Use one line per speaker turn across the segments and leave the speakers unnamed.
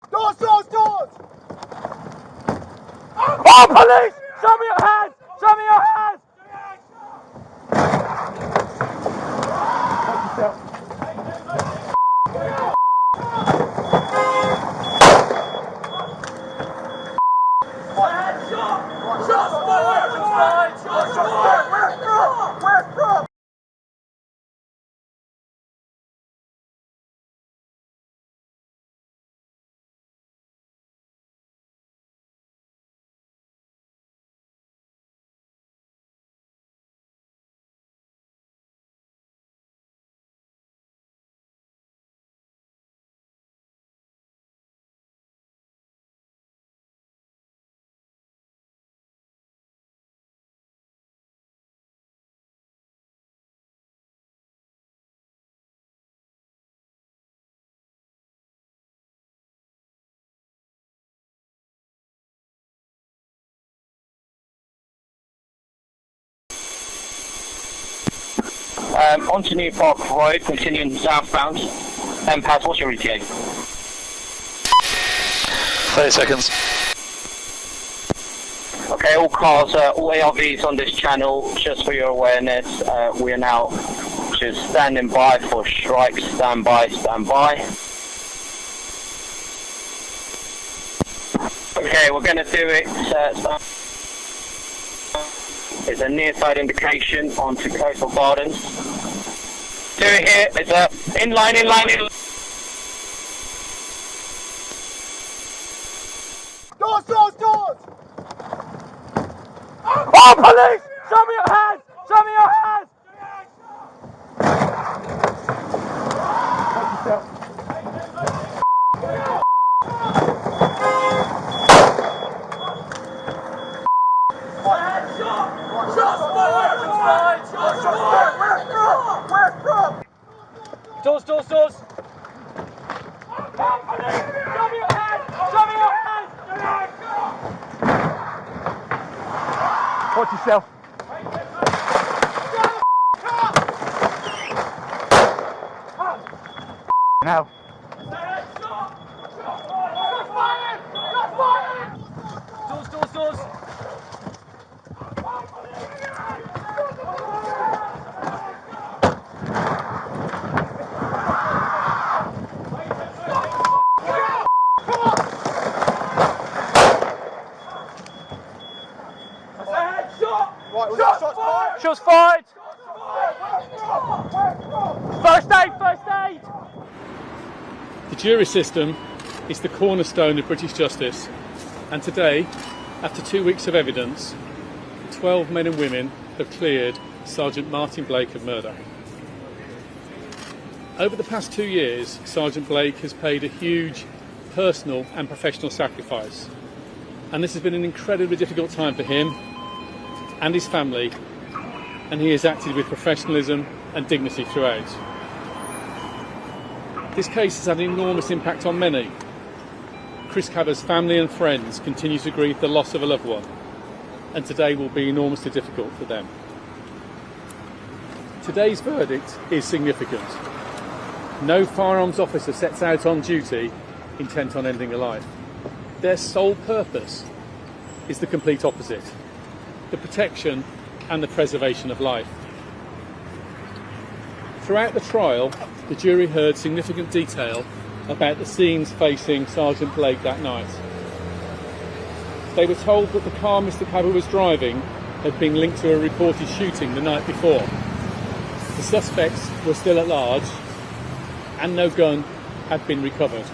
Doors, doors, doors!
Oh, police! Show me your hands! Show me your hands!
On to New Park Road, continuing southbound. Pass, what's your ETA?
30 seconds.
Okay, all cars, all ARVs on this channel, just for your awareness, we are now just standing by for strikes. Stand by, stand by. Okay, we're going to do it. It's a near side indication onto Coastal Gardens. Do it here. It's a inline.
Doors, doors, doors!
Oh, police! Show me your hands! Show me your hands! Doors, doors, doors! Oh, police! Show me your hands! Show me your hands! Watch yourself. Now. Doors, doors, doors.
Right, was that shots fired?
Shots fired! First aid, first aid! The jury system is the cornerstone of British justice, and today, after 2 weeks of evidence, 12 men and women have cleared Sgt Martyn Blake of murder. Over the past 2 years, Sgt Blake has paid a huge personal and professional sacrifice, and this has been an incredibly difficult time for him and his family, and he has acted with professionalism and dignity throughout. This case has had an enormous impact on many. Chris Kaba's family and friends continue to grieve the loss of a loved one, and today will be enormously difficult for them. Today's verdict is significant. No firearms officer sets out on duty intent on ending a life. Their sole purpose is the complete opposite: the protection and the preservation of life. Throughout the trial, the jury heard significant detail about the scenes facing Sgt Blake that night. They were told that the car Mr Kaba was driving had been linked to a reported shooting the night before. The suspects were still at large, and no gun had been recovered.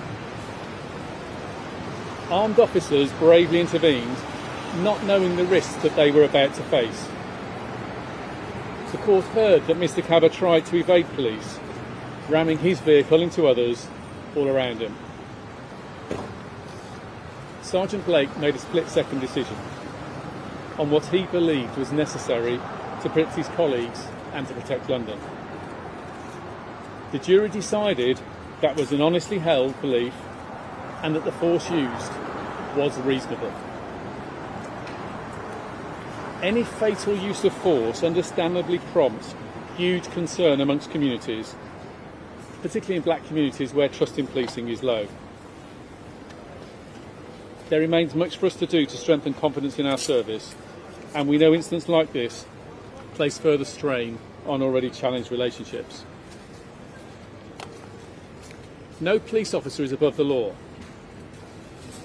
Armed officers bravely intervened, not knowing the risks that they were about to face. The court heard that Mr Kaba tried to evade police, ramming his vehicle into others all around him. Sgt Blake made a split-second decision on what he believed was necessary to protect his colleagues and to protect London. The jury decided that was an honestly held belief and that the force used was reasonable. Any fatal use of force understandably prompts huge concern amongst communities, particularly in black communities where trust in policing is low. There remains much for us to do to strengthen confidence in our service, and we know incidents like this place further strain on already challenged relationships. No police officer is above the law,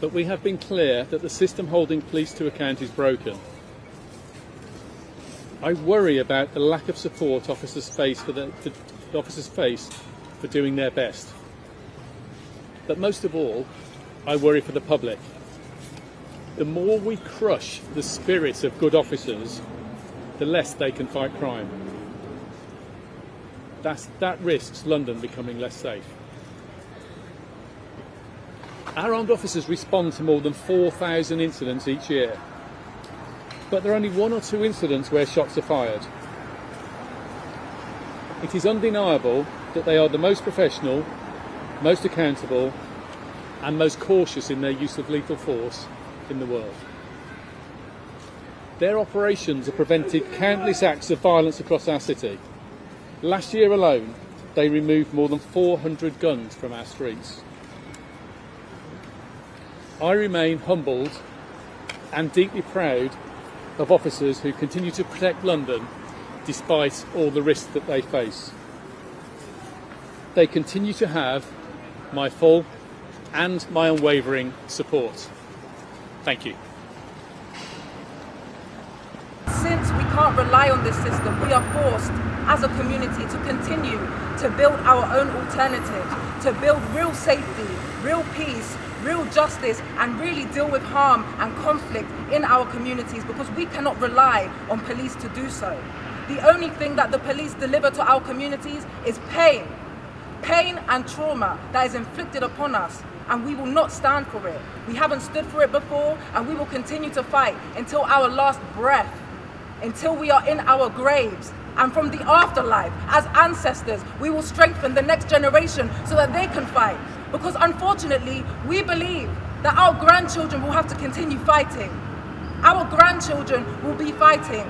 but we have been clear that the system holding police to account is broken. I worry about the lack of support officers face for doing their best. But most of all, I worry for the public. The more we crush the spirit of good officers, the less they can fight crime. That risks London becoming less safe. Our armed officers respond to more than 4,000 incidents each year, but there are only 1 or 2 incidents where shots are fired. It is undeniable that they are the most professional, most accountable, and most cautious in their use of lethal force in the world. Their operations have prevented countless acts of violence across our city. Last year alone, they removed more than 400 guns from our streets. I remain humbled and deeply proud of officers who continue to protect London despite all the risks that they face. They continue to have my full and my unwavering support. Thank you.
Since we can't rely on this system, we are forced as a community to continue to build our own alternative, to build real safety, real peace, real justice, and really deal with harm and conflict in our communities, because we cannot rely on police to do so. The only thing that the police deliver to our communities is pain and trauma that is inflicted upon us, and we will not stand for it. We haven't stood for it before, and we will continue to fight until our last breath, until we are in our graves. And from the afterlife, as ancestors, we will strengthen the next generation so that they can fight. Because unfortunately, we believe that our grandchildren will have to continue fighting. Our grandchildren will be fighting.